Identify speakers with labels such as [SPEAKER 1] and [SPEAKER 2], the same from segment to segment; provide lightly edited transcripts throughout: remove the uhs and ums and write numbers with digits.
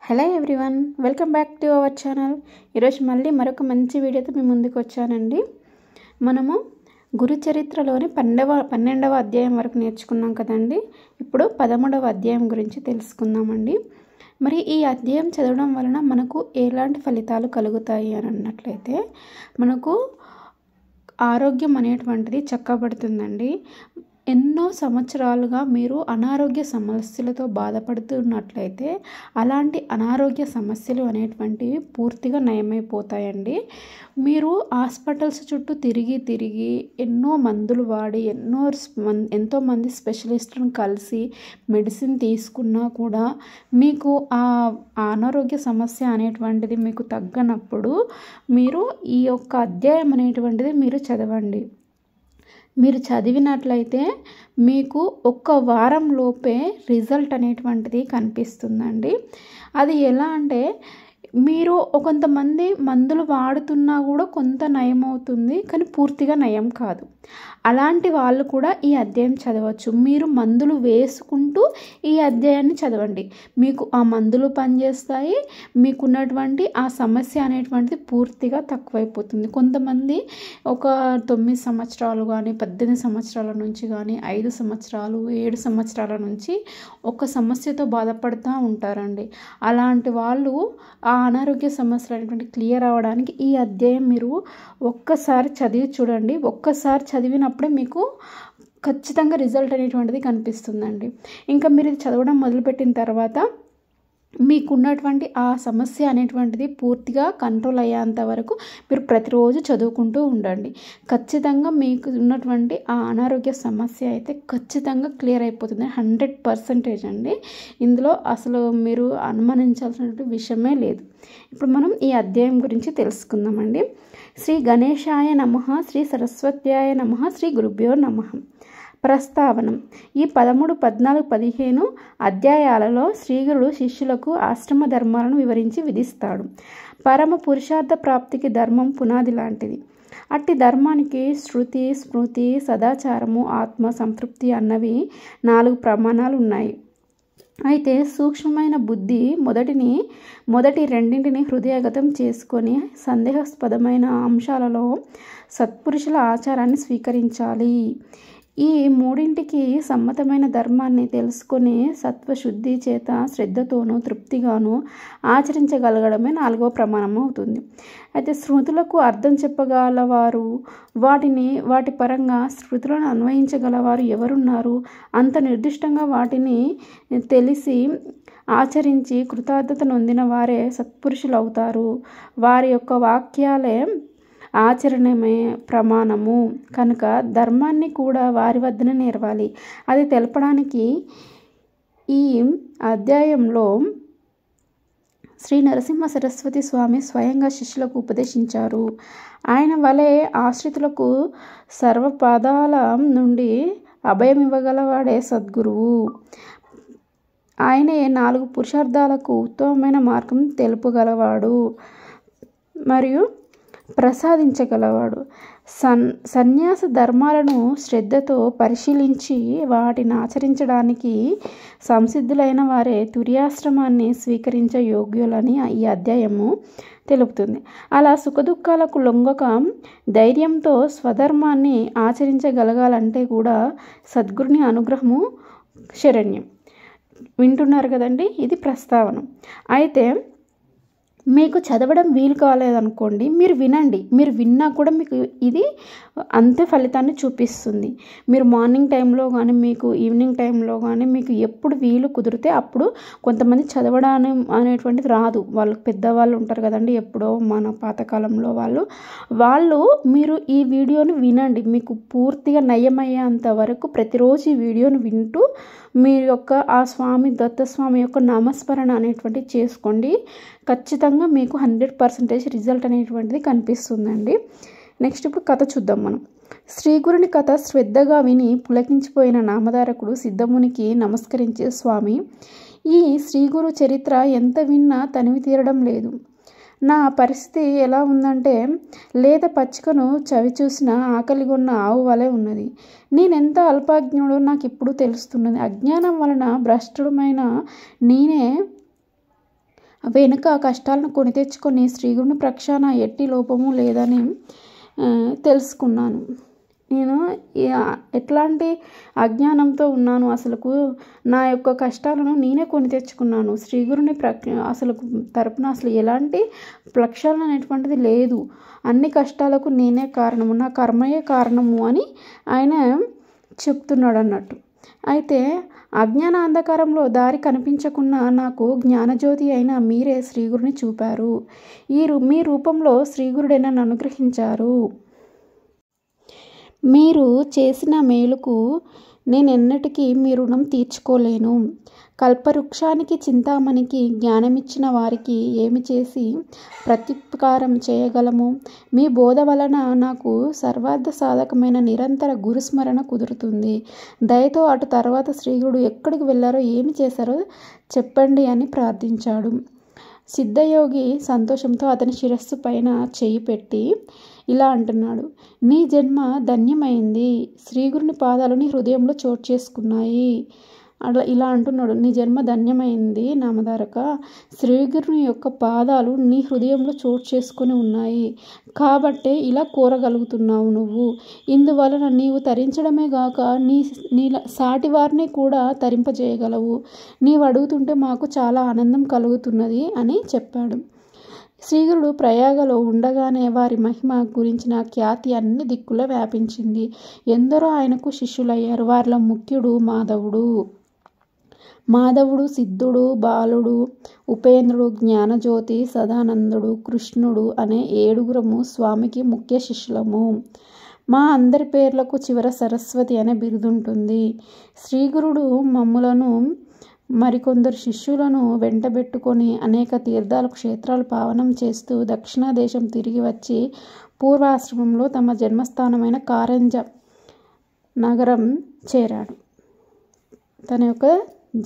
[SPEAKER 1] Hello everyone, welcome back to our channel. ఈరోజు మళ్ళీ మరొక మంచి వీడియోతో మీ ముందుకు వచ్చానండి. మనము గురు చరిత్రలోని 12వ అధ్యాయం వరకు నేర్చుకున్నాం కదండి. ఇప్పుడు 13వ అధ్యాయం గురించి తెలుసుకుందామండి. మరి ఈ అధ్యాయం చదవడం వలన మనకు ఎలాంటి ఫలితాలు కలుగుతాయి అని అన్నట్లయితే, మనకు ఆరోగ్యం అనేటువంటిది చక్కబడుతుందండి. ఎన్నో సంవత్సరాలుగా మీరు అనారోగ్య సమస్యలతో బాధపడుతున్నట్లయితే అలాంటి అనారోగ్య సమస్యలు అనేటువంటివి పూర్తిగా నయమైపోతాయండి. మీరు హాస్పిటల్స్ చుట్టూ తిరిగి ఎన్నో మందులు వాడి ఎంతోమంది స్పెషలిస్టులను కలిసి మెడిసిన్ తీసుకున్నా కూడా మీకు ఆ అనారోగ్య సమస్య అనేటువంటిది మీకు తగ్గనప్పుడు మీరు ఈ యొక్క అధ్యాయం అనేటువంటిది మీరు చదవండి. మీరు చదివినట్లయితే మీకు ఒక్క వారం లోపే రిజల్ట్ అనేటువంటిది కనిపిస్తుందండి. అది ఎలా అంటే, మీరు కొంతమంది మందులు వాడుతున్నా కూడా కొంత నయం అవుతుంది, కానీ పూర్తిగా నయం కాదు. అలాంటి వాళ్ళు కూడా ఈ అధ్యాయం చదవచ్చు. మీరు మందులు వేసుకుంటూ ఈ అధ్యాయాన్ని చదవండి. మీకు ఆ మందులు పనిచేస్తాయి, మీకున్నటువంటి ఆ సమస్య అనేటువంటిది పూర్తిగా తక్కువైపోతుంది. కొంతమంది ఒక 9 సంవత్సరాలు కానీ 18 సంవత్సరాల నుంచి కానీ 5 సంవత్సరాలు 7 సంవత్సరాల నుంచి ఒక సమస్యతో బాధపడుతూ ఉంటారండి. అలాంటి వాళ్ళు ఆ అనారోగ్య సమస్యలు అనేటువంటి క్లియర్ అవ్వడానికి ఈ అధ్యాయం మీరు ఒక్కసారి చదివి చూడండి. ఒక్కసారి చదివినప్పుడే మీకు ఖచ్చితంగా రిజల్ట్ అనేటువంటిది కనిపిస్తుందండి. ఇంకా మీరు ఇది చదవడం మొదలుపెట్టిన తర్వాత మీకున్నటువంటి ఆ సమస్య అనేటువంటిది పూర్తిగా కంట్రోల్ అయ్యేంత వరకు మీరు ప్రతిరోజు చదువుకుంటూ ఉండండి. ఖచ్చితంగా మీకు ఉన్నటువంటి ఆ అనారోగ్య సమస్య అయితే ఖచ్చితంగా క్లియర్ అయిపోతుంది. 100% అండి. ఇందులో అసలు మీరు అనుమానించాల్సినటువంటి విషయమే లేదు. ఇప్పుడు మనం ఈ అధ్యాయం గురించి తెలుసుకుందామండి. శ్రీ గణేశాయ నమః, శ్రీ సరస్వత్యాయ నమః, శ్రీ గురుభ్యో నమః. ప్రస్తావనం. ఈ 13, 14, 15 అధ్యాయాలలో శ్రీగురుడు శిష్యులకు ఆశ్రమ ధర్మాలను వివరించి విధిస్తాడు. పరమ పురుషార్థ ప్రాప్తికి ధర్మం పునాది లాంటిది. అట్టి ధర్మానికి శృతి, స్మృతి, సదాచారము, ఆత్మ సంతృప్తి అన్నవి 4 ప్రమాణాలు ఉన్నాయి. అయితే సూక్ష్మమైన బుద్ధి మొదటి రెండింటిని హృదయగతం చేసుకొని సందేహాస్పదమైన అంశాలలో సత్పురుషుల ఆచారాన్ని స్వీకరించాలి. ఈ మూడింటికి సమ్మతమైన ధర్మాన్ని తెలుసుకొని సత్వశుద్ధి చేత శ్రద్ధతోనూ తృప్తిగాను ఆచరించగలగడమే 4వ ప్రమాణం అవుతుంది. అయితే స్మృతులకు అర్థం చెప్పగలవారు, వాటి పరంగా స్మృతులను అన్వయించగలవారు ఎవరున్నారు? అంత నిర్దిష్టంగా వాటిని తెలిసి ఆచరించి కృతార్థత నొందిన వారే సత్పురుషులు అవుతారు. వారి యొక్క వాక్యాలే ఆచరణమే ప్రమాణము కనుక ధర్మాన్ని కూడా వారి వద్దనే నేర్వాలి. అది తెలపడానికి ఈ అధ్యాయంలో శ్రీ నరసింహ సరస్వతి స్వామి స్వయంగా శిష్యులకు ఉపదేశించారు. ఆయన వలె ఆశ్రితులకు సర్వపదాల నుండి అభయం ఇవ్వగలవాడే సద్గురువు. ఆయనే 4 పురుషార్థాలకు ఉత్తమమైన మార్గం తెలుపగలవాడు మరియు ప్రసాదించగలవాడు. సన్యాస ధర్మాలను శ్రద్ధతో పరిశీలించి వాటిని ఆచరించడానికి సంసిద్ధులైన వారే తుర్యాశ్రమాన్ని స్వీకరించ యోగ్యులని ఈ అధ్యాయము తెలుపుతుంది. అలా సుఖదుఖాలకు లొంగక ధైర్యంతో స్వధర్మాన్ని ఆచరించగలగాలంటే కూడా సద్గురుని అనుగ్రహము శరణ్యం. వింటున్నారు కదండి, ఇది ప్రస్తావన. అయితే మీకు చదవడం వీలు కాలేదనుకోండి, మీరు వినండి. మీరు విన్నా కూడా మీకు ఇది అంతే ఫలితాన్ని చూపిస్తుంది. మీరు మార్నింగ్ టైంలో కానీ మీకు ఈవినింగ్ టైంలో కానీ మీకు ఎప్పుడు వీలు కుదిరితే అప్పుడు, కొంతమంది చదవడం అనేటువంటిది రాదు, వాళ్ళకి పెద్దవాళ్ళు ఉంటారు కదండి, ఎప్పుడో మన పాతకాలంలో వాళ్ళు మీరు ఈ వీడియోని వినండి. మీకు పూర్తిగా నయమయ్యేంత వరకు ప్రతిరోజు ఈ వీడియోని వింటూ మీరు యొక్క ఆ స్వామి దత్తస్వామి యొక్క నామస్మరణ అనేటువంటిది చేసుకోండి. ఖచ్చితంగా మీకు 100% రిజల్ట్ అనేటువంటిది కనిపిస్తుందండి. నెక్స్ట్ ఇప్పుడు కథ చూద్దాం మనం. శ్రీగురుని కథ శ్రద్ధగా విని పులకించిపోయిన నామధారకుడు సిద్ధమునికి నమస్కరించే, స్వామి, ఈ శ్రీగురు చరిత్ర ఎంత విన్నా తనివి తీరడం లేదు. నా పరిస్థితి ఎలా ఉందంటే, లేత పచ్చికను చవి చూసిన ఆకలిగొన్న ఆవు వలె ఉన్నది. నేనెంత అల్పాజ్ఞుడో నాకు ఇప్పుడు తెలుస్తున్నది. అజ్ఞానం వలన భ్రష్టుడమైన నేనే వెనుక కష్టాలను కొని తెచ్చుకొని శ్రీగురుని ప్రక్షాళన ఎట్టి లోపము లేదని తెలుసుకున్నాను. నేను ఎట్లాంటి అజ్ఞానంతో ఉన్నాను, అసలుకు నా యొక్క కష్టాలను నేనే కొని తెచ్చుకున్నాను. శ్రీగురుని అసలు తరపున అసలు ఎలాంటి ప్రక్షాళన అనేటువంటిది లేదు, అన్ని కష్టాలకు నేనే కారణము, నా కర్మయే కారణము అని ఆయన చెప్తున్నాడు అన్నట్టు. అయితే అజ్ఞాన అంధకారంలో దారి కనిపించకున్నా నాకు జ్ఞానజ్యోతి అయిన మీరే శ్రీగురుని చూపారు. మీ రూపంలో శ్రీగురుడే నన్ను అనుగ్రహించారు. మీరు చేసిన మేలుకు నేనెన్నటికీ మీ రుణం తీర్చుకోలేను. కల్పవృక్షానికి చింతామణికి జ్ఞానమిచ్చిన వారికి ఏమి చేసి ప్రత్యుపకారం చేయగలము? మీ బోధ వలన నాకు సర్వార్థ సాధకమైన నిరంతర గురుస్మరణ కుదురుతుంది. దయతో అటు తర్వాత శ్రీగురుడు ఎక్కడికి వెళ్ళారో ఏమి చేశారో చెప్పండి అని ప్రార్థించాడు. సిద్ధయోగి సంతోషంతో అతని శిరస్సు పైన చెయ్యి పెట్టి ఇలా అంటున్నాడు, నీ జన్మ ధన్యమైంది. శ్రీగురుని పాదాలు నీ హృదయంలో చోటు చేసుకున్నాయి. ఇలా అంటున్నాడు, నీ జన్మ ధన్యమైంది నామధారక. శ్రీగురుని యొక్క పాదాలు నీ హృదయంలో చోటు చేసుకొని ఉన్నాయి కాబట్టే ఇలా కోరగలుగుతున్నావు నువ్వు. ఇందువలన నీవు తరించడమే గాక నీ సాటి వారిని కూడా తరింపజేయగలవు. నీవు అడుగుతుంటే మాకు చాలా ఆనందం కలుగుతున్నది అని చెప్పాడు. శ్రీగురుడు ప్రయాగలో ఉండగానే వారి మహిమ గురించిన ఖ్యాతి అన్ని దిక్కులా వ్యాపించింది. ఎందరో ఆయనకు శిష్యులయ్యారు. వారిలో ముఖ్యుడు మాధవుడు, సిద్ధుడు, బాలుడు, ఉపేంద్రుడు, జ్ఞానజ్యోతి, సదానందుడు, కృష్ణుడు అనే 7గురము స్వామికి ముఖ్య శిష్యులము. మా అందరి పేర్లకు చివర సరస్వతి అనే బిరుదుంటుంది. శ్రీగురుడు మమ్ములను మరికొందరు శిష్యులను వెంటబెట్టుకొని అనేక తీర్థాలు క్షేత్రాలు పావనం చేస్తూ దక్షిణాదేశం తిరిగి వచ్చి పూర్వాశ్రమంలో తమ జన్మస్థానమైన కారంజ నగరం చేరాడు. తన యొక్క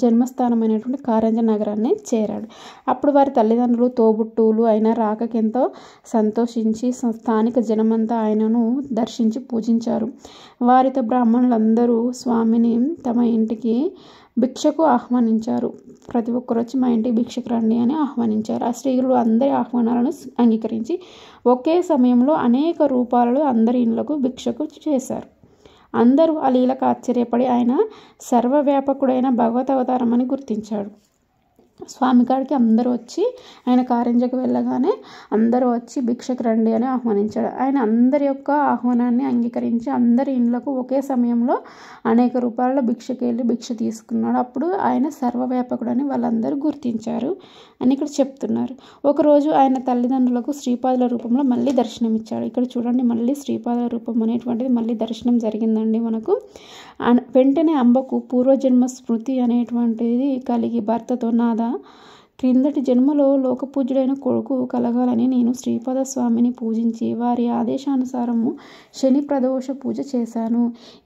[SPEAKER 1] జన్మస్థానమైనటువంటి కారంజ నగరాన్ని చేరాడు. అప్పుడు వారి తల్లిదండ్రులు, తోబుట్టువులు అయిన రాకకెంతో సంతోషించి స్థానిక జనమంతా ఆయనను దర్శించి పూజించారు. వారితో బ్రాహ్మణులందరూ స్వామిని తమ ఇంటికి భిక్షకు ఆహ్వానించారు. ప్రతి ఒక్కరు వచ్చి మా ఇంటికి భిక్షకు రండి అని ఆహ్వానించారు. ఆ శ్రీగురుడు అందరి ఆహ్వానాలను అంగీకరించి ఒకే సమయంలో అనేక రూపాలలో అందరి ఇళ్లకు భిక్షకు చేశారు. అందరూ ఆ లీలకు ఆశ్చర్యపడి ఆయన సర్వవ్యాపకుడైన భగవత్ అవతారం అని గుర్తించాడు. స్వామి కాడికి అందరూ వచ్చి ఆయన కారంజకు వెళ్ళగానే అందరూ వచ్చి భిక్షకు రండి అని ఆహ్వానించాడు. ఆయన అందరి యొక్క ఆహ్వానాన్ని అంగీకరించి అందరి ఇండ్లకు ఒకే సమయంలో అనేక రూపాయల భిక్షకి వెళ్ళి భిక్ష తీసుకున్నాడు. అప్పుడు ఆయన సర్వవ్యాపకుడని వాళ్ళందరూ గుర్తించారు అని ఇక్కడ చెప్తున్నారు. ఒకరోజు ఆయన తల్లిదండ్రులకు శ్రీపాదుల రూపంలో మళ్ళీ దర్శనమిచ్చాడు. ఇక్కడ చూడండి, మళ్ళీ శ్రీపాదుల రూపం అనేటువంటిది మళ్ళీ దర్శనం జరిగిందండి మనకు. వెంటనే అంబకు పూర్వజన్మ స్మృతి అనేటువంటిది కలిగి భర్తతో, నాదా క్రిందటి జన్మలో లోకపూజ్యుడైన కొడుకు కలగాలని నేను శ్రీపాద స్వామిని పూజించి వారి ఆదేశానుసారము శని ప్రదోష పూజ చేశాను.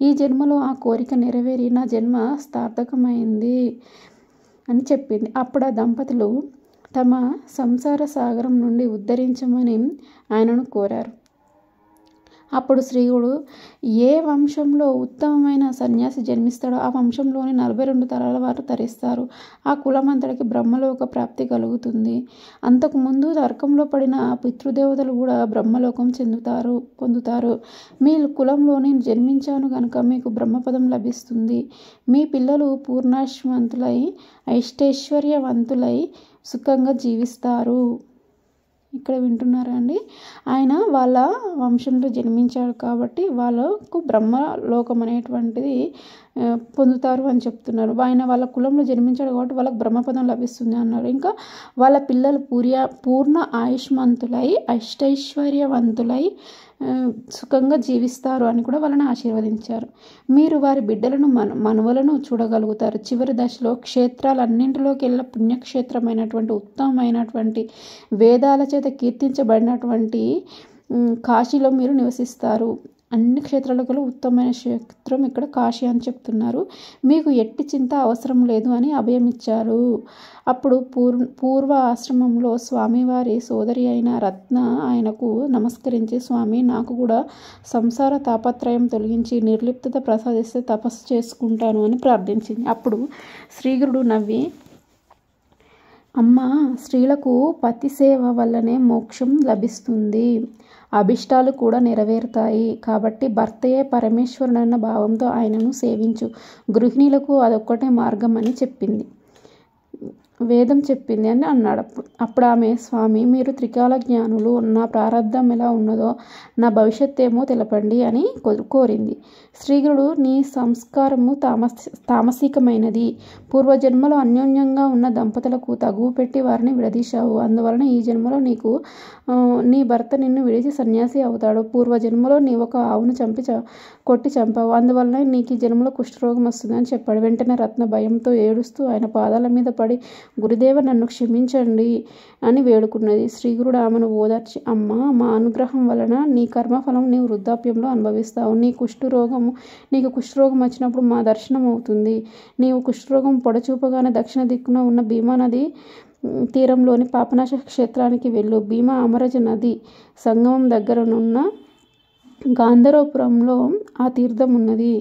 [SPEAKER 1] ఈ జన్మలో ఆ కోరిక నెరవేరి నా జన్మ సార్థకమైంది అని చెప్పింది. అప్పుడు ఆ దంపతులు తమ సంసార సాగరం నుండి ఉద్ధరించమని ఆయనను కోరారు. అప్పుడు శ్రీగుడు ఏ వంశంలో ఉత్తమమైన సన్యాసి జన్మిస్తాడో ఆ వంశంలోని 42 తరాల వారు తరిస్తారు. ఆ కులమంతటికి బ్రహ్మలోక ప్రాప్తి కలుగుతుంది. అంతకుముందు నరకంలో పడిన పితృదేవతలు కూడా బ్రహ్మలోకం పొందుతారు. మీ కులంలోని జన్మించాను కనుక మీకు బ్రహ్మపదం లభిస్తుంది. మీ పిల్లలు పూర్ణాశ్వంతులై ఐష్టైశ్వర్యవంతులై సుఖంగా జీవిస్తారు. ఇక్కడ వింటున్నారా అండి? ఆయన వాళ్ళ వంశంలో జన్మించాడు కాబట్టి వాళ్ళకు బ్రహ్మలోకం అనేటువంటిది పొందుతారు అని చెప్తున్నారు. ఆయన వాళ్ళ కులంలో జన్మించాడు కాబట్టి వాళ్ళకు బ్రహ్మపదం లభిస్తుంది అన్నారు. ఇంకా వాళ్ళ పిల్లలు పూర్ణ ఆయుష్మంతులై అష్టైశ్వర్యవంతులై సుఖంగా జీవిస్తారు అని కూడా వాళ్ళని ఆశీర్వదించారు. మీరు వారి బిడ్డలను మనువలను చూడగలుగుతారు. చివరి దశలో క్షేత్రాలన్నింటిలోకి వెళ్ళిన పుణ్యక్షేత్రమైనటువంటి ఉత్తమమైనటువంటి వేదాల చేత కీర్తించబడినటువంటి కాశీలో మీరు నివసిస్తారు. అన్ని క్షేత్రాలకు ఉత్తమమైన క్షేత్రం ఇక్కడ కాశీ అని చెప్తున్నారు. మీకు ఎట్టి చింత అవసరం లేదు అని అభయమిచ్చారు. అప్పుడు పూర్వ ఆశ్రమంలో స్వామివారి సోదరి అయిన రత్న ఆయనకు నమస్కరించి, స్వామి నాకు కూడా సంసార తాపత్రయం తొలగించి నిర్లిప్తత ప్రసాదిస్తే తపస్సు చేసుకుంటాను అని ప్రార్థించింది. అప్పుడు శ్రీగురుడు నవ్వి, అమ్మ, స్త్రీలకు పతి సేవ వల్లనే మోక్షం లభిస్తుంది, అభిష్టాలు కూడా నెరవేరుతాయి. కాబట్టి భర్తయే పరమేశ్వరుడన్న భావంతో ఆయనను సేవించు. గృహిణులకు అదొక్కటే మార్గం అని చెప్పింది, వేదం చెప్పింది అని అన్నాడు. అప్పుడు ఆమె, స్వామి, మీరు త్రికాల జ్ఞానులు, నా ప్రారంధం ఎలా ఉన్నదో నా భవిష్యత్ ఏమో తెలపండి అని కోరింది. శ్రీగురుడు, నీ సంస్కారము తామసికమైనది. పూర్వజన్మలో అన్యోన్యంగా ఉన్న దంపతులకు తగువ పెట్టి వారిని విడదీశావు. అందువలన ఈ జన్మలో నీ భర్త నిన్ను విడిచి సన్యాసి అవుతాడు. పూర్వజన్మలో నీ ఒక ఆవును కొట్టి చంపావు. అందువలన నీకు ఈ జన్మలో కుష్ఠరోగం వస్తుంది అని చెప్పాడు. వెంటనే రత్న భయంతో ఏడుస్తూ ఆయన పాదాల మీద పడి, గురుదేవ, నన్ను క్షమించండి అని వేడుకున్నది. శ్రీగురుడు ఆమెను ఓదార్చి, అమ్మ, మా అనుగ్రహం వలన నీ కర్మఫలం నీవు వృద్ధాప్యంలో అనుభవిస్తావు. నీకు కుష్ఠరోగం వచ్చినప్పుడు మా దర్శనం అవుతుంది. నీవు కుష్ఠరోగం పొడచూపగానే దక్షిణ దిక్కున ఉన్న భీమా నది తీరంలోని పాపనాశ క్షేత్రానికి వెళ్ళు. భీమా అమరజ నది సంగమం దగ్గరనున్న గాంధర్వపురంలో ఆ తీర్థం ఉన్నది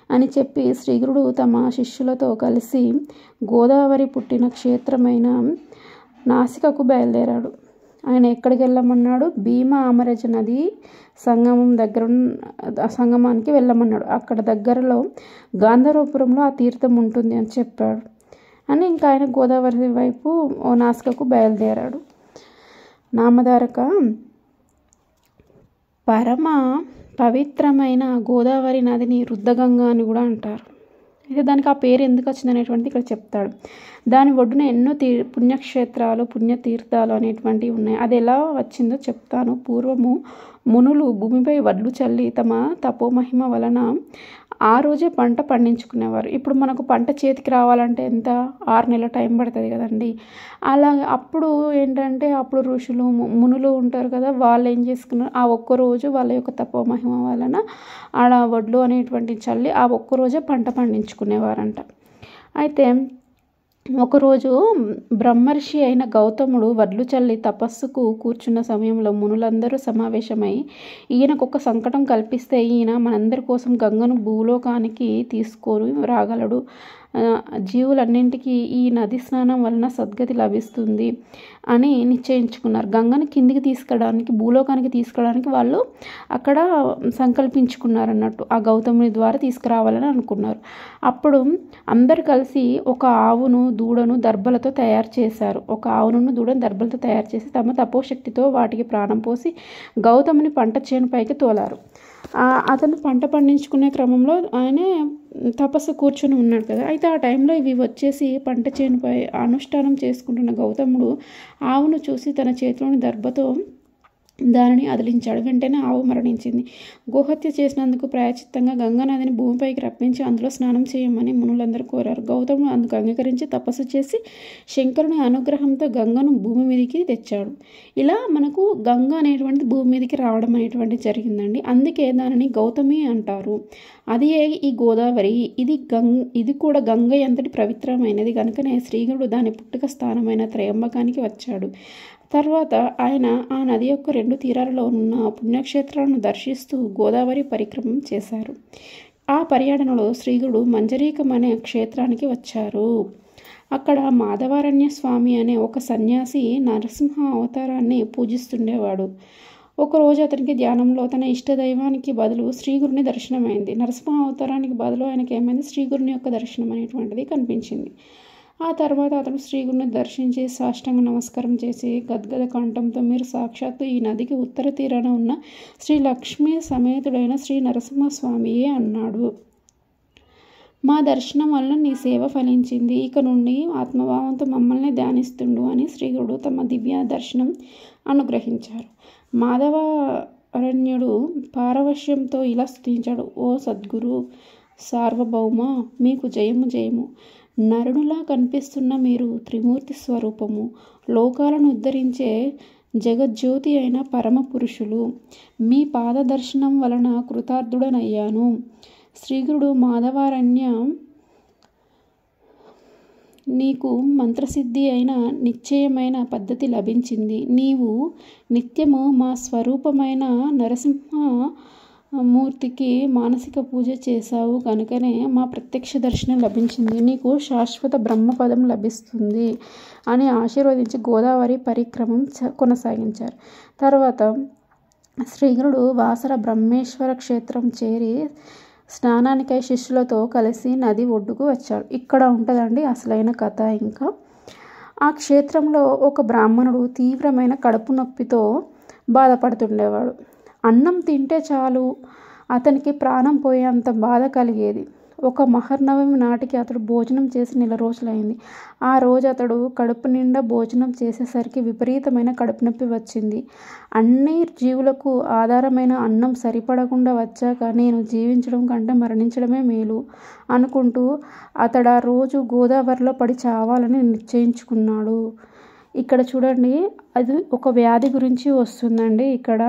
[SPEAKER 1] అని చెప్పి శ్రీగురుడు తమ శిష్యులతో కలిసి గోదావరి పుట్టిన క్షేత్రమైన నాసికకు బయలుదేరాడు. ఆయన ఎక్కడికి వెళ్ళమన్నాడు? భీమా అమరజ నది సంగమానికి వెళ్ళమన్నాడు. అక్కడ దగ్గరలో గాంధర్వపురంలో ఆ తీర్థం ఉంటుంది అని చెప్పాడు అని ఇంకా ఆయన గోదావరి వైపు నాసికకు బయలుదేరాడు. నామధారక పరమ పవిత్రమైన గోదావరి నదిని రుద్రగంగ అని కూడా అంటారు. అయితే దానికి ఆ పేరు ఎందుకు వచ్చింది అనేటువంటిది ఇక్కడ చెప్తాడు. దాని ఒడ్డున ఎన్నో పుణ్యక్షేత్రాలు, పుణ్యతీర్థాలు అనేటువంటివి ఉన్నాయి. అది ఎలా వచ్చిందో చెప్తాను. పూర్వము మునులు భూమిపై వడ్లు చల్లి తమ తపోమహిమ వలన ఆ రోజే పంట పండించుకునేవారు. ఇప్పుడు మనకు పంట చేతికి రావాలంటే ఎంత 6 నెలల టైం పడుతుంది కదండి. అలా అప్పుడు ఏంటంటే అప్పుడు ఋషులు మునులు ఉంటారు కదా, వాళ్ళు ఏం చేసుకున్నారు, ఆ ఒక్కరోజు వాళ్ళ యొక్క తపోమహిమ వలన ఆడ వడ్లు అనేటువంటి చల్లి ఆ ఒక్కరోజే పంట పండించుకునేవారంట. అయితే ఒకరోజు బ్రహ్మర్షి అయిన గౌతముడు వడ్లు చల్లి తపస్సుకు కూర్చున్న సమయంలో మునులందరూ సమావేశమై, ఈయనకు ఒక సంకటం కల్పిస్తే ఈయన మనందరి కోసం గంగను భూలోకానికి తీసుకొని రాగలడు, జీవులన్నింటికీ ఈ నది స్నానం వలన సద్గతి లభిస్తుంది అని నిశ్చయించుకున్నారు. గంగను కిందికి తీసుకురావడానికి, భూలోకానికి తీసుకురావడానికి వాళ్ళు అక్కడ సంకల్పించుకున్నారు అన్నట్టు. ఆ గౌతముని ద్వారా తీసుకురావాలని అనుకున్నారు. అప్పుడు అందరు కలిసి ఒక ఆవును, దూడను దర్భలతో తయారు చేశారు. దర్భలతో తయారు చేసి తమ తపోశక్తితో వాటికి ప్రాణం పోసి గౌతముని పంట చేనుపైకి తోలారు. అతను పంట పండించుకునే క్రమంలో ఆయనే తపస్సు కూర్చొని ఉన్నాడు కదా. అయితే ఆ టైంలో ఇవి వచ్చేసి పంట చేనుపై అనుష్ఠానం చేసుకుంటున్న గౌతముడు ఆవును చూసి తన చేతిలోని దర్భతో దానిని అదిలించాడు. వెంటనే ఆవు మరణించింది. గోహత్య చేసినందుకు ప్రాయశ్చిత్తంగా గంగానదిని భూమిపైకి రప్పించి అందులో స్నానం చేయమని మునులందరూ కోరారు. గౌతముడు అందుకు అంగీకరించి తపస్సు చేసి శంకరుని అనుగ్రహంతో గంగను భూమి మీదకి తెచ్చాడు. ఇలా మనకు గంగ అనేటువంటిది భూమి మీదకి రావడం అనేటువంటిది జరిగిందండి. అందుకే దానిని గౌతమి అంటారు. అది ఈ గోదావరి, ఇది కూడా గంగ ఎంతటి పవిత్రమైనది కనుకనే శ్రీగురుడు దాని పుట్టుక స్థానమైన త్రయంబకానికి వచ్చాడు. తర్వాత ఆయన ఆ నది యొక్క 2 తీరాలలో ఉన్న పుణ్యక్షేత్రాలను దర్శిస్తూ గోదావరి పరిక్రమం చేశారు. ఆ పర్యటనలో శ్రీగురుడు మంజరీకం అనే క్షేత్రానికి వచ్చారు. అక్కడ మాధవారణ్య స్వామి అనే ఒక సన్యాసి నరసింహ అవతారాన్ని పూజిస్తుండేవాడు. ఒకరోజు అతనికి ధ్యానంలో తన ఇష్టదైవానికి బదులు శ్రీగురుని దర్శనమైంది. నరసింహ అవతారానికి బదులు ఆయనకి ఏమైంది, శ్రీగురుని యొక్క దర్శనం అనేటువంటిది కనిపించింది. ఆ తర్వాత అతను శ్రీగురుని దర్శించి సాష్టాంగ నమస్కారం చేసి గద్గద కంఠంతో, మీరు సాక్షాత్తు ఈ నదికి ఉత్తర తీరాన ఉన్న శ్రీ లక్ష్మీ సమేతుడైన శ్రీ నరసింహస్వామియే అన్నాడు. మా దర్శనం వలన నీ సేవ ఫలించింది. ఇక నుండి ఆత్మభావంతో మమ్మల్ని ధ్యానిస్తుండు అని శ్రీగురుడు తమ దివ్య దర్శనం అనుగ్రహించారు. మాధవారణ్యుడు పారవశ్యంతో ఇలా స్తుతించాడు. ఓ సద్గురు సార్వభౌమ, మీకు జయము జయము. నరుడులా కనిపిస్తున్న మీరు త్రిమూర్తి స్వరూపము, లోకాలను ఉద్ధరించే జగజ్యోతి అయిన పరమ పురుషులు. మీ పాద దర్శనం వలన కృతార్థుడనయ్యాను. శ్రీగురుడు మాధవారణ్య, నీకు మంత్రసిద్ధి అయిన నిశ్చయమైన పద్ధతి లభించింది. నీవు నిత్యము మా స్వరూపమైన నరసింహ మూర్తికి మానసిక పూజ చేశావు కనుకనే మా ప్రత్యక్ష దర్శనం లభించింది, నీకు శాశ్వత బ్రహ్మపదం లభిస్తుంది అని ఆశీర్వదించి గోదావరి పరిక్రమం కొనసాగించారు. తర్వాత శ్రీగురుడు వాసర బ్రహ్మేశ్వర క్షేత్రం చేరి స్నానానికై శిష్యులతో కలిసి నది ఒడ్డుకు వచ్చాడు. ఇక్కడ ఉంటుందండి అసలైన కథ. ఇంకా ఆ క్షేత్రంలో ఒక బ్రాహ్మణుడు తీవ్రమైన కడుపు నొప్పితో బాధపడుతుండేవాడు. అన్నం తింటే చాలు అతనికి ప్రాణం పోయేంత బాధ కలిగేది. ఒక మహర్నవమి నాటికి అతడు భోజనం చేసి నెల రోజులైంది. ఆ రోజు అతడు కడుపు నిండా భోజనం చేసేసరికి విపరీతమైన కడుపు నొప్పి వచ్చింది. అన్ని జీవులకు ఆధారమైన అన్నం సరిపడకుండా వచ్చాక నేను జీవించడం కంటే మరణించడమే మేలు అనుకుంటూ అతడు ఆ రోజు గోదావరిలో పడి చావాలని నిశ్చయించుకున్నాడు. ఇక్కడ చూడండి, అది ఒక వ్యాధి గురించి వస్తుందండి. ఇక్కడ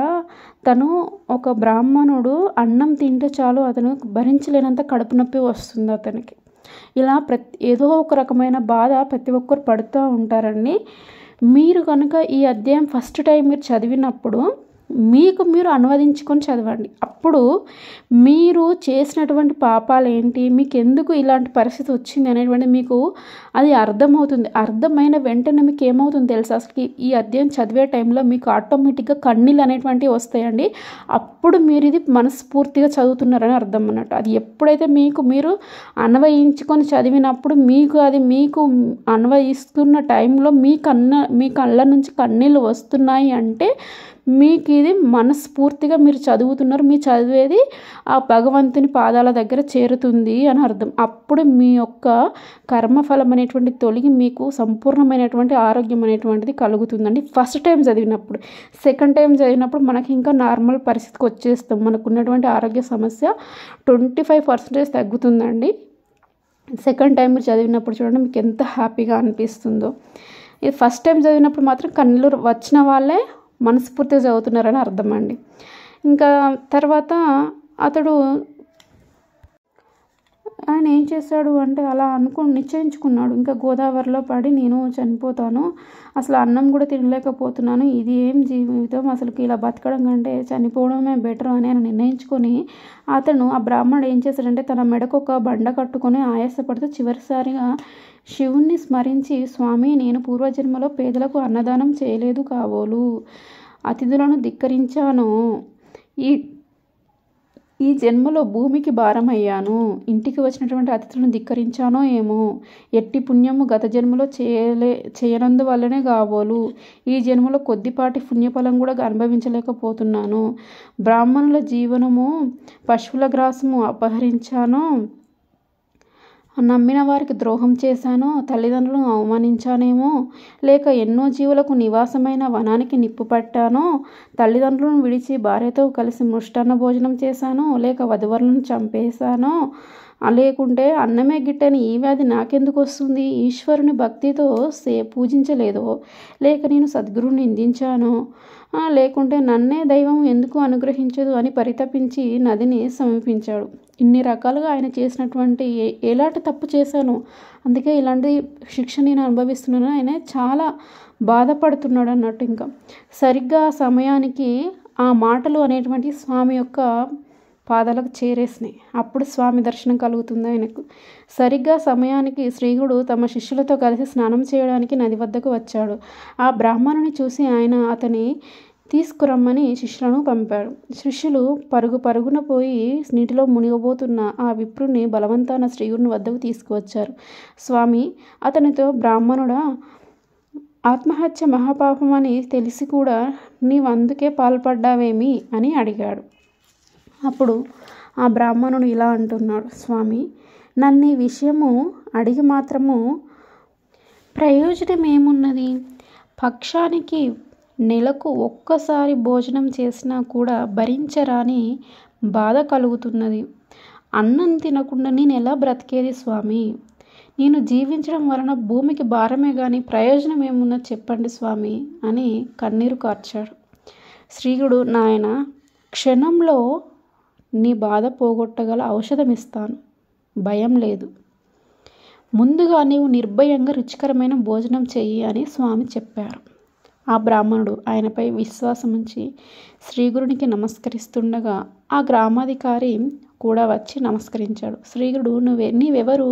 [SPEAKER 1] తను ఒక బ్రాహ్మణుడు అన్నం తింటే చాలు అతను భరించలేనంత కడుపు నొప్పి వస్తుంది అతనికి. ఇలా ఏదో ఒక రకమైన బాధ ప్రతి ఒక్కరు పడుతూ ఉంటారండి. మీరు కనుక ఈ అధ్యాయం ఫస్ట్ టైం మీరు చదివినప్పుడు మీకు మీరు అనువదించుకొని చదవండి. అప్పుడు మీరు చేసినటువంటి పాపాలు ఏంటి, మీకు ఎందుకు ఇలాంటి పరిస్థితి వచ్చింది అనేటువంటి మీకు అది అర్థమవుతుంది. అర్థమైన వెంటనే మీకు ఏమవుతుంది తెలుసా, అసలు ఈ అధ్యాయం చదివే టైంలో మీకు ఆటోమేటిక్గా కన్నీళ్ళు అనేటువంటివి వస్తాయండి. అప్పుడు మీరు ఇది మనస్ఫూర్తిగా చదువుతున్నారని అర్థం అన్నట్టు. అది ఎప్పుడైతే మీకు మీరు అన్వయించుకొని చదివినప్పుడు మీకు అది మీకు అన్వయిస్తున్న టైంలో మీ కళ్ళ నుంచి కన్నీళ్ళు వస్తున్నాయి అంటే మీకు ఇది మనస్ఫూర్తిగా మీరు చదువుతున్నారు, మీ చదివేది ఆ భగవంతుని పాదాల దగ్గర చేరుతుంది అని అర్థం. అప్పుడు మీ యొక్క కర్మఫలం అనేటువంటి తొలగి మీకు సంపూర్ణమైనటువంటి ఆరోగ్యం అనేటువంటిది కలుగుతుందండి ఫస్ట్ టైం చదివినప్పుడు. సెకండ్ టైం చదివినప్పుడు మనకి ఇంకా నార్మల్ పరిస్థితికి వచ్చేస్తాం. మనకు ఉన్నటువంటి ఆరోగ్య సమస్య 25% తగ్గుతుందండి. సెకండ్ టైం మీరు చదివినప్పుడు చూడండి మీకు ఎంత హ్యాపీగా అనిపిస్తుందో. ఇది ఫస్ట్ టైం చదివినప్పుడు మాత్రం కళ్ళు వచ్చిన వాళ్ళే మనస్ఫూర్తిగా చదువుతున్నారని అర్థం అండి. ఇంకా తర్వాత అతడు ఆయన ఏం చేశాడు అంటే అలా నిశ్చయించుకున్నాడు, ఇంకా గోదావరిలో పడి నేను చనిపోతాను, అసలు అన్నం కూడా తినలేకపోతున్నాను, ఇది ఏం జీవితం, అసలు ఇలా బతకడం కంటే చనిపోవడమే బెటర్ అని ఆయన నిర్ణయించుకొని అతను ఆ బ్రాహ్మణుడు ఏం చేశాడంటే తన మెడకు ఒక బండ కట్టుకొని ఆయాసపడుతూ చివరిసారిగా శివుణ్ణి స్మరించి, స్వామి నేను పూర్వజన్మలో పేదలకు అన్నదానం చేయలేదు కాబోలు, అతిథులను ధిక్కరించాను, ఈ జన్మలో భూమికి భారమయ్యాను, ఇంటికి వచ్చినటువంటి అతిథులను ధిక్కరించానో ఏమో, ఎట్టి పుణ్యము గత జన్మలో చేయనందువల్లనే కాబోలు ఈ జన్మలో కొద్దిపాటి పుణ్యఫలం కూడా అనుభవించలేకపోతున్నాను, బ్రాహ్మణుల జీవనము పశువుల గ్రాసము అపహరించాను, నమ్మిన వారికి ద్రోహం చేశానో, తల్లిదండ్రులను అవమానించానేమో, లేక ఎన్నో జీవులకు నివాసమైన వనానికి నిప్పు పట్టానో, తల్లిదండ్రులను విడిచి భార్యతో కలిసి మృష్టాన్న భోజనం చేశానో, లేక వధువరులను చంపేశానో, లేకుంటే అన్నమే గిట్టని ఈ వ్యాధి నాకెందుకు వస్తుంది, ఈశ్వరుని భక్తితో పూజించలేదో, లేక నేను సద్గురువుని నిందించానో, లేకుంటే నన్నే దైవం ఎందుకు అనుగ్రహించదు అని పరితపించి నదిని సమీపించాడు. ఇన్ని రకాలుగా ఆయన చేసినటువంటి ఎలాంటి తప్పు చేశాను, అందుకే ఇలాంటి శిక్ష నేను అనుభవిస్తున్నాను ఆయన చాలా బాధపడుతున్నాడు అన్నట్టు. ఇంకా సరిగ్గా ఆ సమయానికి ఆ మాటలు అనేటువంటి స్వామి యొక్క పాదాలకు చేరేసినాయి. అప్పుడు స్వామి దర్శనం కలుగుతుంది ఆయనకు. సరిగ్గా సమయానికి శ్రీగుడు తమ శిష్యులతో కలిసి స్నానం చేయడానికి నది వద్దకు వచ్చాడు. ఆ బ్రాహ్మణుని చూసి ఆయన అతని తీసుకురమ్మని శిష్యులను పంపాడు. శిష్యులు పరుగున పోయి నీటిలో మునిగబోతున్న ఆ విప్రుని బలవంతాన శ్రీగుడిని వద్దకు తీసుకువచ్చారు. స్వామి అతనితో, బ్రాహ్మణుడా, ఆత్మహత్య మహాపాపమని తెలిసి కూడా నీవందుకే పాల్పడ్డావేమి అని అడిగాడు. అప్పుడు ఆ బ్రాహ్మణుడు ఇలా అంటున్నాడు, స్వామి నన్ను ఈ విషయము అడిగి మాత్రము ప్రయోజనం ఏమున్నది, పక్షానికి నెలకు ఒక్కసారి భోజనం చేసినా కూడా భరించరాని బాధ కలుగుతున్నది, అన్నం తినకుండా నేను ఎలా బ్రతికేది స్వామి, నేను జీవించడం వలన భూమికి భారమే కానీ ప్రయోజనం ఏమున్నది చెప్పండి స్వామి అని కన్నీరు కార్చాడు. శ్రీగుడు, నాయన క్షణంలో నీ బాధ పోగొట్టగల ఔషధం ఇస్తాను, భయం లేదు, ముందుగా నీవు నిర్భయంగా రుచికరమైన భోజనం చెయ్యి అని స్వామి చెప్పారు. ఆ బ్రాహ్మణుడు ఆయనపై విశ్వాసం ఉంచి శ్రీగురునికి నమస్కరిస్తుండగా ఆ గ్రామాధికారి కూడా వచ్చి నమస్కరించాడు. శ్రీగురుడు నీవెవరు,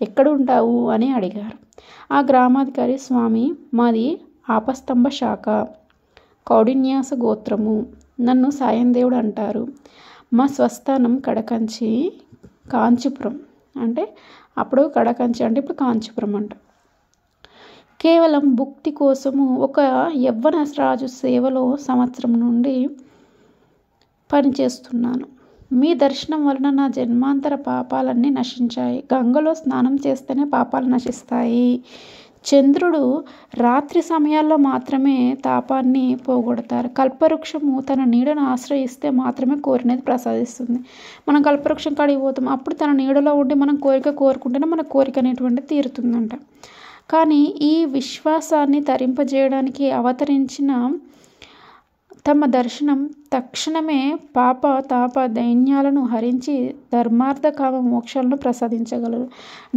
[SPEAKER 1] ఎక్కడ ఉంటావు అని అడిగారు. ఆ గ్రామాధికారి, స్వామి మాది ఆపస్తంభ శాఖ, కౌడిన్యాస గోత్రము, నన్ను సాయందేవుడు అంటారు. మా స్వస్థానం కడకంచి, కాంచీపురం. అంటే అప్పుడు కడకంచి అంటే ఇప్పుడు కాంచీపురం అంట. కేవలం భుక్తి కోసము ఒక యవ్వన రాజు సేవలో సంవత్సరం నుండి పనిచేస్తున్నాను. మీ దర్శనం వలన నా జన్మాంతర పాపాలన్నీ నశించాయి. గంగలో స్నానం చేస్తేనే పాపాలు నశిస్తాయి. చంద్రుడు రాత్రి సమయాల్లో మాత్రమే తాపాన్ని పోగొడతారు. కల్పవృక్షము తన నీడను ఆశ్రయిస్తే మాత్రమే కోరినది ప్రసాదిస్తుంది. మనం కల్పవృక్షం కాడికి పోతాం, అప్పుడు తన నీడలో ఉండి మనం కోరిక కోరుకుంటేనే మన కోరిక అనేటువంటి తీరుతుందంట. కానీ ఈ విశ్వాసాన్ని తరింపజేయడానికి అవతరించిన తమ దర్శనం తక్షణమే పాప తాప దైన్యాలను హరించి ధర్మార్థ కామ మోక్షాలను ప్రసాదించగలరు.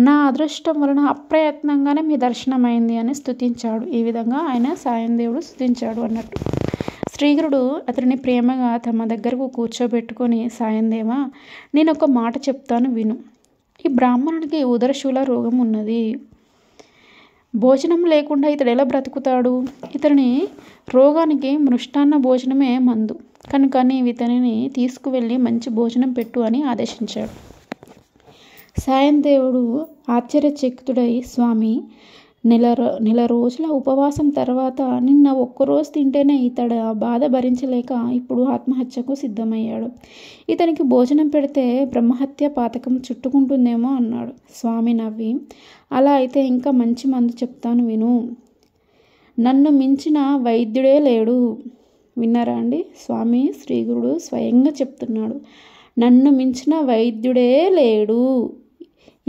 [SPEAKER 1] నా అదృష్టం వలన అప్రయత్నంగానే మీ దర్శనమైంది అని స్తుతించాడు. ఈ విధంగా ఆయన సాయందేవుడు స్తుతించాడు అన్నట్టు. శ్రీగురుడు అతడిని ప్రేమగా తమ దగ్గరకు కూర్చోబెట్టుకొని, సాయందేవా, నేను ఒక మాట చెప్తాను విను. ఈ బ్రాహ్మణుడికి ఉదరశూల రోగం ఉన్నది. భోజనం లేకుండా ఇతడు ఎలా బ్రతుకుతాడు? ఇతని రోగానికి మృష్టాన్న భోజనమే మందు కనుక నీవు ఇతనిని తీసుకువెళ్ళి మంచి భోజనం పెట్టు అని ఆదేశించాడు. సాయందేవుడు ఆశ్చర్యచకితుడై, స్వామి, నెల రోజుల ఉపవాసం తర్వాత నిన్న ఒక్కరోజు తింటేనే ఇతడు ఆ బాధ భరించలేక ఇప్పుడు ఆత్మహత్యకు సిద్ధమయ్యాడు. ఇతనికి భోజనం పెడితే బ్రహ్మహత్య పాతకం చుట్టుకుంటుందేమో అన్నాడు. స్వామి నవ్వి, అలా అయితే ఇంకా మంచి మందు చెప్తాను విను. నన్ను మించిన వైద్యుడే లేడు. విన్నారా అండి? స్వామి శ్రీగురుడు స్వయంగా చెప్తున్నాడు, నన్ను మించిన వైద్యుడే లేడు.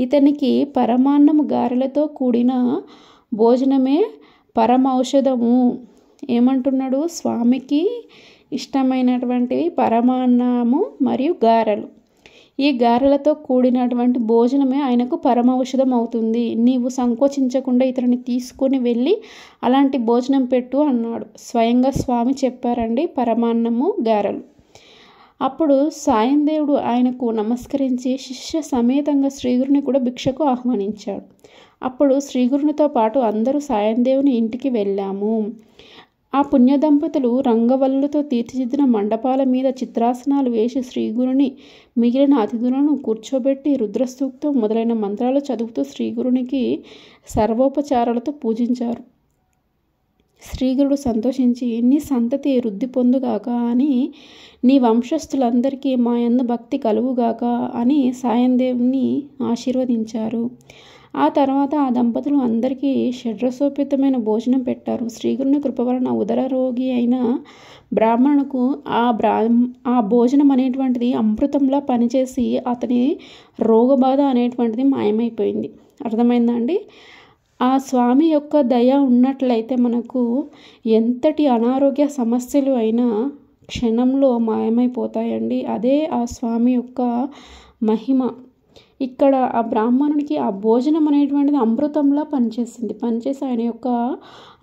[SPEAKER 1] ఇతనికి పరమాన్నము గారెలతో కూడిన భోజనమే పరమౌషధము. ఏమంటున్నాడు? స్వామికి ఇష్టమైనటువంటివి పరమాన్నము మరియు గారెలు. ఈ గారెలతో కూడినటువంటి భోజనమే ఆయనకు పరమౌషధం అవుతుంది. నీవు సంకోచించకుండా ఇతరుని తీసుకొని వెళ్ళి అలాంటి భోజనం పెట్టు అన్నాడు. స్వయంగా స్వామి చెప్పారండి, పరమాన్నము గారెలు. అప్పుడు సాయందేవుడు ఆయనకు నమస్కరించి శిష్య సమేతంగా శ్రీగురుని కూడా భిక్షకు ఆహ్వానించాడు. అప్పుడు శ్రీగురునితో పాటు అందరూ సాయందేవుని ఇంటికి వెళ్ళాము. ఆ పుణ్య దంపతులు రంగవల్లులతో తీర్చిదిద్దిన మండపాల మీద చిత్రాసనాలు వేసి శ్రీగురుని మిగిలిన అతిథులను కూర్చోబెట్టి రుద్రసూక్తం మొదలైన మంత్రాలు చదువుతూ శ్రీగురునికి సర్వోపచారాలతో పూజించారు. శ్రీగురుడు సంతోషించి, నీ సంతతి వృద్ధి పొందుగాక అని, నీ వంశస్థులందరికీ మా యందు భక్తి కలుగుగాక అని సాయందేవుని ఆశీర్వదించారు. ఆ తర్వాత ఆ దంపతులు అందరికీ షడ్రసోపేతమైన భోజనం పెట్టారు. శ్రీగురుని కృప వలన ఉదర రోగి అయిన బ్రాహ్మణుకు ఆ భోజనం అనేటువంటిది అమృతంలా పనిచేసి అతని రోగబాధ అనేటువంటిది మాయమైపోయింది. అర్థమైందా అండి? ఆ స్వామి యొక్క దయ ఉన్నట్లయితే మనకు ఎంతటి అనారోగ్య సమస్యలు అయినా క్షణంలో మాయమైపోతాయండి. అదే ఆ స్వామి యొక్క మహిమ. ఇక్కడ ఆ బ్రాహ్మణునికి ఆ భోజనం అనేటువంటిది అమృతంలా పనిచేసి ఆయన యొక్క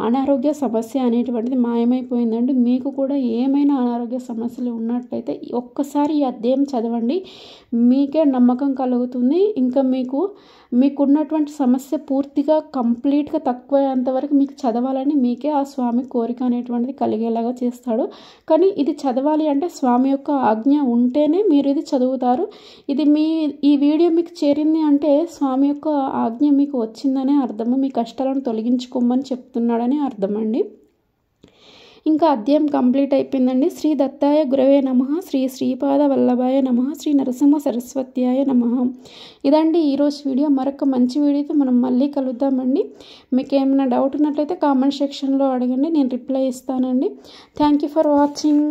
[SPEAKER 1] అనారోగ్య సమస్య అనేటువంటిది మాయమైపోయిందండి. మీకు కూడా ఏమైనా అనారోగ్య సమస్యలు ఉన్నట్లయితే ఒక్కసారి ఈ అధ్యాయం చదవండి, మీకే నమ్మకం కలుగుతుంది. ఇంకా మీకున్నటువంటి సమస్య పూర్తిగా కంప్లీట్గా తక్కువయ్యేంతవరకు మీకు చదవాలని మీకే ఆ స్వామి కోరిక అనేటువంటిది కలిగేలాగా చేస్తాడు. కానీ ఇది చదవాలి అంటే స్వామి యొక్క ఆజ్ఞ ఉంటేనే మీరు ఇది చదువుతారు. ఈ వీడియో మీకు చేరింది అంటే స్వామి యొక్క ఆజ్ఞ మీకు వచ్చిందనే అర్థము, మీ కష్టాలను తొలగించుకోమని చెప్తున్నాడని అర్థం అండి. ఇంకా అధ్యాయం కంప్లీట్ అయిపోయిందండి. శ్రీ దత్తాయ గురవే నమః, శ్రీ శ్రీపాద వల్లభాయ నమః, శ్రీ నరసింహ సరస్వత్యాయ నమః. ఇదండి ఈరోజు వీడియో. మరొక మంచి వీడియోతో మనం మళ్ళీ కలుద్దామండి. మీకు ఏమైనా డౌట్ ఉన్నట్లయితే కామెంట్ సెక్షన్లో అడగండి, నేను రిప్లై ఇస్తానండి. Thank you for watching.